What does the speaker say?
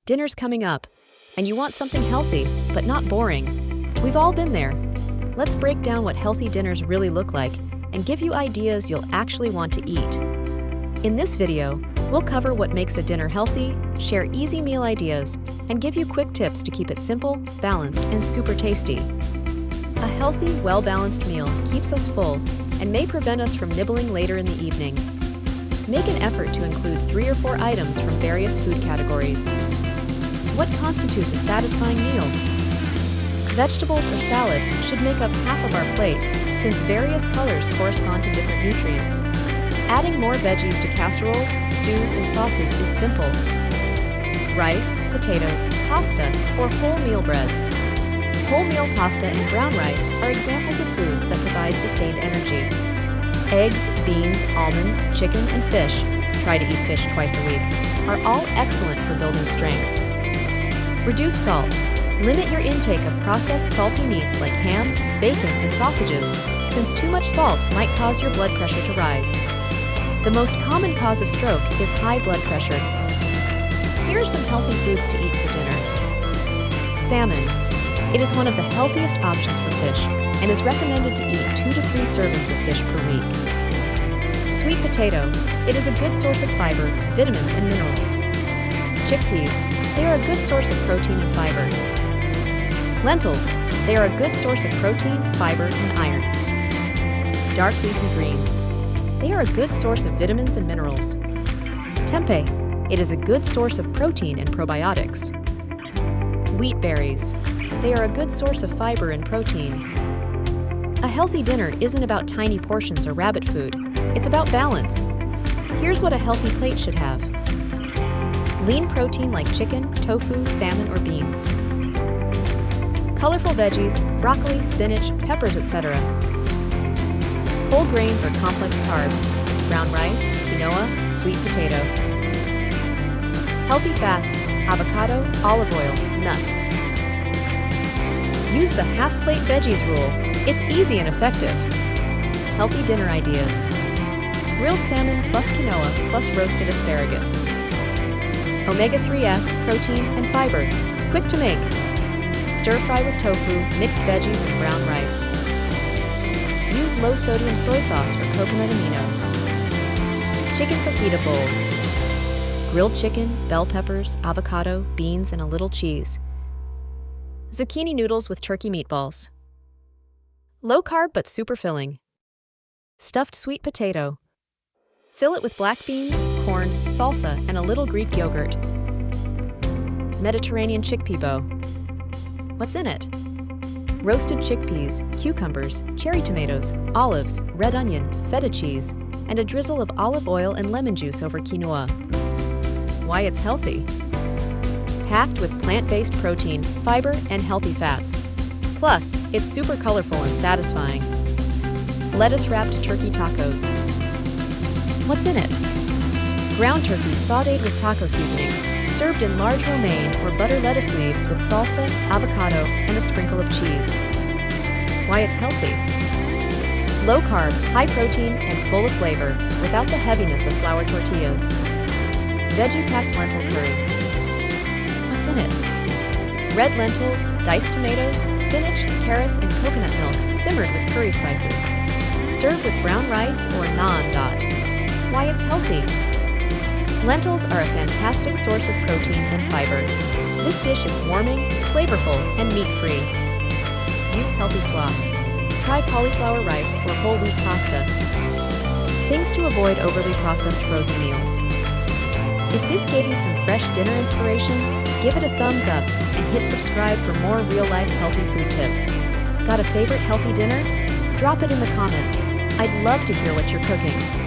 Dinner's coming up, and you want something healthy, but not boring. We've all been there. Let's break down what healthy dinners really look like and give you ideas you'll actually want to eat. In this video, we'll cover what makes a dinner healthy, share easy meal ideas, and give you quick tips to keep it simple, balanced, and super tasty. A healthy, well-balanced meal keeps us full and may prevent us from nibbling later in the evening. Make an effort to include 3 or 4 items from various food categories. What constitutes a satisfying meal? Vegetables or salad should make up half of our plate, since various colors correspond to different nutrients. Adding more veggies to casseroles, stews, and sauces is simple. Rice, potatoes, pasta, or wholemeal breads. Wholemeal pasta and brown rice are examples of foods that provide sustained energy. Eggs, beans, almonds, chicken, and fish, try to eat fish twice a week, are all excellent for building strength. Reduce salt. Limit your intake of processed salty meats like ham, bacon, and sausages, since too much salt might cause your blood pressure to rise. The most common cause of stroke is high blood pressure. Here are some healthy foods to eat for dinner. Salmon. It is one of the healthiest options for fish and is recommended to eat 2 to 3 servings of fish per week. Sweet potato. It is a good source of fiber, vitamins, and minerals. Chickpeas. They are a good source of protein and fiber. Lentils. They are a good source of protein, fiber, and iron. Dark leafy greens. They are a good source of vitamins and minerals. Tempeh. It is a good source of protein and probiotics. Wheat berries. They are a good source of fiber and protein. A healthy dinner isn't about tiny portions or rabbit food. It's about balance. Here's what a healthy plate should have. Lean protein like chicken, tofu, salmon, or beans. Colorful veggies, broccoli, spinach, peppers, etc. Whole grains or complex carbs, brown rice, quinoa, sweet potato. Healthy fats, avocado, olive oil, nuts. Use the half-plate veggies rule. It's easy and effective. Healthy dinner ideas. Grilled salmon plus quinoa plus roasted asparagus. Omega-3s, protein, and fiber. Quick to make. Stir fry with tofu, mixed veggies, and brown rice. Use low-sodium soy sauce for coconut aminos. Chicken fajita bowl. Grilled chicken, bell peppers, avocado, beans, and a little cheese. Zucchini noodles with turkey meatballs. Low-carb but super filling. Stuffed sweet potato. Fill it with black beans, corn, salsa, and a little Greek yogurt. Mediterranean chickpea bow. What's in it? Roasted chickpeas, cucumbers, cherry tomatoes, olives, red onion, feta cheese, and a drizzle of olive oil and lemon juice over quinoa. Why it's healthy? Packed with plant-based protein, fiber, and healthy fats. Plus, it's super colorful and satisfying. Lettuce-wrapped turkey tacos. What's in it? Ground turkey sautéed with taco seasoning, served in large romaine or butter lettuce leaves with salsa, avocado, and a sprinkle of cheese. Why it's healthy? Low carb, high protein, and full of flavor, without the heaviness of flour tortillas. Veggie-packed lentil curry. What's in it? Red lentils, diced tomatoes, spinach, carrots, and coconut milk simmered with curry spices. Serve with brown rice or naan dot. Why it's healthy? Lentils are a fantastic source of protein and fiber. This dish is warming, flavorful, and meat-free. Use healthy swaps. Try cauliflower rice or whole wheat pasta. Things to avoid overly processed frozen meals. If this gave you some fresh dinner inspiration, give it a thumbs up and hit subscribe for more real-life healthy food tips. Got a favorite healthy dinner? Drop it in the comments. I'd love to hear what you're cooking.